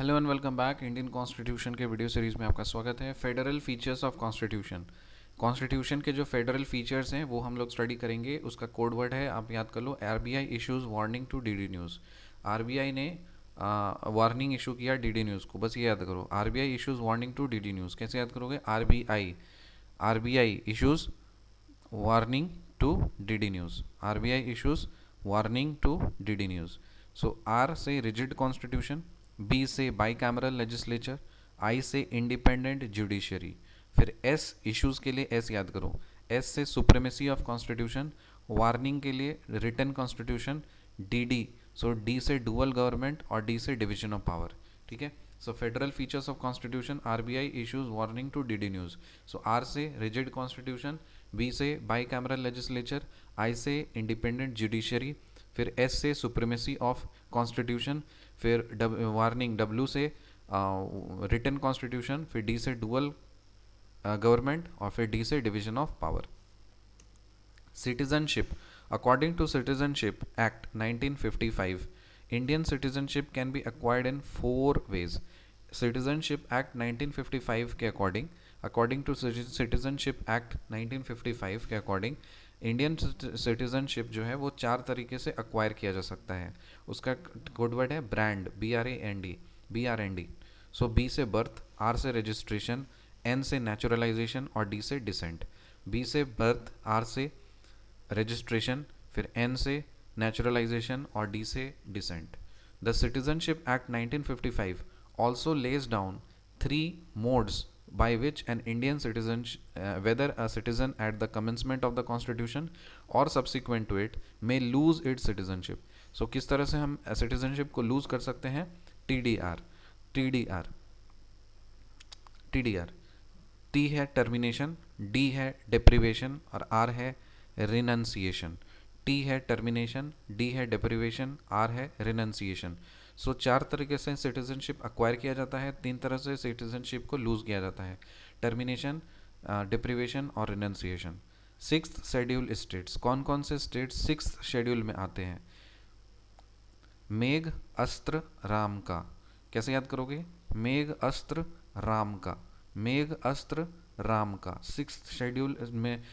Hello and welcome back. Indian constitution के video series में आपका स्वागत है। Federal features of constitution, constitution के जो फेडरल फीचर्स हैं वो हम लोग स्टडी करेंगे। उसका कोड वर्ड है, आप याद कर लो, RBI issues warning to DD news. RBI ने वार्निंग इशू किया डीडी न्यूज़ को, बस ये याद करो। RBI issues warning to DD news कैसे याद करोगे? RBI issues warning to DD news, RBI issues warning to DD news. So R से रिजिड कॉन्स्टिट्यूशन, बी से बाई कैमरल लेजिस्लेचर, आई से इंडिपेंडेंट जुडिशरी। फिर एस इश्यूज के लिए S याद करो, एस से सुप्रीमेसी ऑफ कॉन्स्टिट्यूशन, वार्निंग के लिए written constitution, D so D से डुअल गवर्नमेंट और डी से डिवीजन ऑफ पावर। ठीक है, so federal features of constitution, RBI issues warning to DD news. So R से रिजिड कॉन्स्टिट्यूशन, बी से bicameral legislature, I से independent judiciary, फिर S से सुप्रीमेसी ऑफ कॉन्स्टिट्यूशन, फिर वार्निंग डब्ल्यू से written constitution, फिर डी से dual government और फिर डी से division of power. Citizenship, according to citizenship act 1955, Indian citizenship can be acquired in 4 ways। Citizenship act 1955 के अकॉर्डिंग टू सिटीजनशिप एक्ट 1955 के according Indian citizenship जो है वो 4 तरीके से अक्वायर किया जा सकता है। उसका कोड वर्ड है ब्रांड, BRAND। सो बी से बर्थ, आर से रजिस्ट्रेशन, एन से नेचुरलाइजेशन और डी से डिसेंट। बी से बर्थ, आर से रजिस्ट्रेशन, फिर एन से नेचुरलाइजेशन और डी से descent. The citizenship act 1955 also lays down 3 modes by which an Indian citizen, whether a citizen at the commencement of the constitution or subsequent to it, may lose its citizenship। So किस तरह से हम citizenship को lose कर सकते हैं? TDR, TDR, TDR। T है termination, D है deprivation और R है renunciation। T है termination, D है deprivation, R है renunciation। सो 4 तरीके से सिटीजनशिप अक्वायर किया जाता है, 3 तरह से सिटीजनशिप को लूज किया जाता है, टर्मिनेशन, डिप्रिवेशन और रिनंसिएशन। 6th शेड्यूल स्टेट्स, कौन कौन से स्टेट्स 6th शेड्यूल में आते हैं? मेघ अस्त्र राम का, कैसे याद करोगे? मेघ अस्त्र राम का, मेघ अस्त्र राम का। 6th शेड्यूल में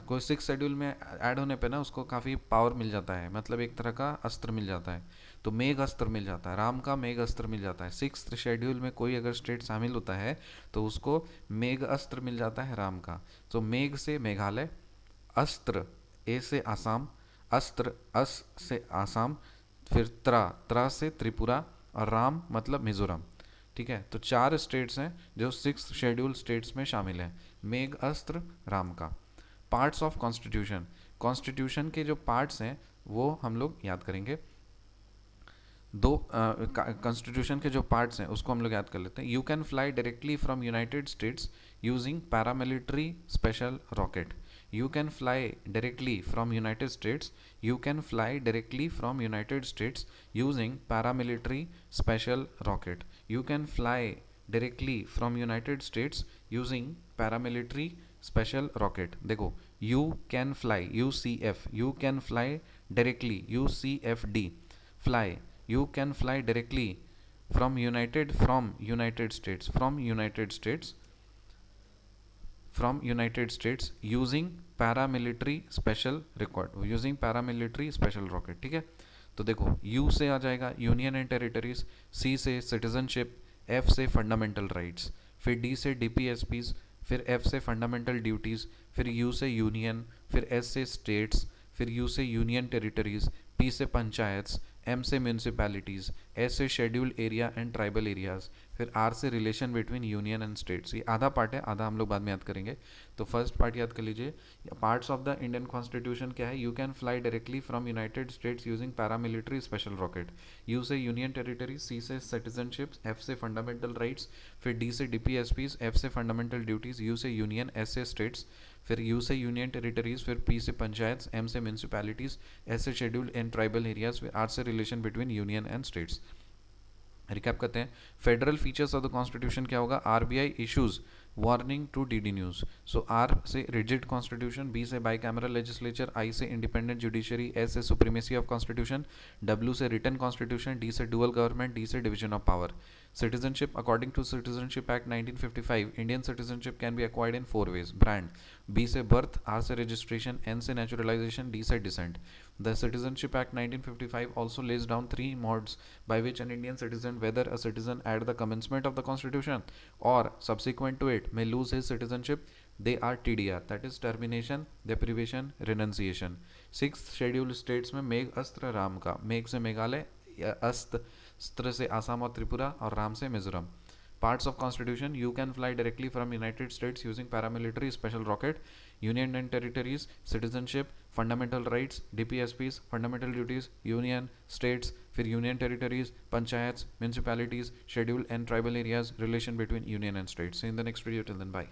कोई 6th शेड्यूल में ऐड होने पे ना उसको काफ़ी पावर मिल जाता है, मतलब एक तरह का अस्त्र मिल जाता है। तो मेघ अस्त्र मिल जाता है, राम का मेघ अस्त्र मिल जाता है। 6th शेड्यूल में कोई अगर स्टेट शामिल होता है तो उसको मेघ अस्त्र मिल जाता है राम का। तो मेघ से मेघालय, अस्त्र ए से आसाम, अस्त्र अस से आसाम, फिर त्रा से त्रिपुरा और राम मतलब मिजोरम। ठीक है, तो 4 स्टेट्स हैं जो 6th शेड्यूल स्टेट्स में शामिल हैं, मेघ अस्त्र राम का। पार्ट्स ऑफ कॉन्स्टिट्यूशन, कॉन्स्टिट्यूशन के जो पार्ट्स हैं वो हम लोग याद करेंगे। कॉन्स्टिट्यूशन के जो पार्ट्स हैं उसको हम लोग याद कर लेते हैं। You can fly directly from United states using paramilitary special rocket. You can fly directly from United States. You can fly directly from United States using paramilitary special rocket. You can fly directly from United States using paramilitary special rocket. देखो, you can fly, UCF, you can fly directly, UCFD, fly. You can fly directly from United States using paramilitary special rocket। ठीक है, तो देखो U से आ जाएगा union and territories, C से citizenship, F से fundamental rights, फिर D से DPSPs, फिर F से फंडामेंटल ड्यूटीज़, फिर U से यूनियन, फिर S से स्टेट्स, फिर U से यूनियन टेरिटरीज, P से पंचायत्स, M से म्यूनसिपैलिटीज़, S से scheduled area and tribal areas, फिर R से relation between union and states. ये आधा पार्ट है, आधा हम लोग बाद में याद करेंगे। तो फर्स्ट पार्ट याद कर लीजिए। Parts of the Indian constitution क्या है? You can fly directly from United states using paramilitary special rocket. You से यूनियन टेरिटरी, C से सिटीजनशिप, F से फंडामेंटल राइट्स, फिर D से DPSPs, F से फंडामेंटल ड्यूटीज़, U से यूनियन, S से स्टेट्स, फिर U से यूनियन टेरिटरीज, फिर P से पंचायत, M से म्यूनसिपैलिटीज़, S से शेड्यूल्ड एंड ट्राइबल एरियाज, फिर R से relation between union and states. Recap करते हैं। Federal features of the constitution क्या होगा? RBI issues warning to DD news. So R से रिजिड कॉन्स्टिट्यूशन, बी से बाईकैमरल लेजिस्लेचर, आई से इंडिपेंडेंट जुडिशरी, एस से सुप्रीमेसी ऑफ कॉन्स्टिट्यूशन, डब्ल्यू से written constitution, D से डुअल गवर्नमेंट, डी से division of power. Citizenship, according to Citizenship Act 1955, Indian citizenship can be acquired in four ways. Brand, B से birth, R से registration, N से naturalization, D से descent. The Citizenship Act 1955 also lays down three modes by which an Indian citizen, whether a citizen at the commencement of the Constitution or subsequent to it, may lose his citizenship. They are TDR, that is termination, deprivation, renunciation. Sixth schedule states में मेघ अस्त्र राम का, मेघ से मेघालय, अस्त्र से आसाम और त्रिपुरा, और राम से Mizoram. Parts of Constitution: you can fly directly from United States using paramilitary special rocket. Union and territories: citizenship, fundamental rights, DPSPs, fundamental duties, union, states, फिर union territories, panchayats, municipalities, scheduled and tribal areas, relation between union and states. See you in the next video. Till then, bye.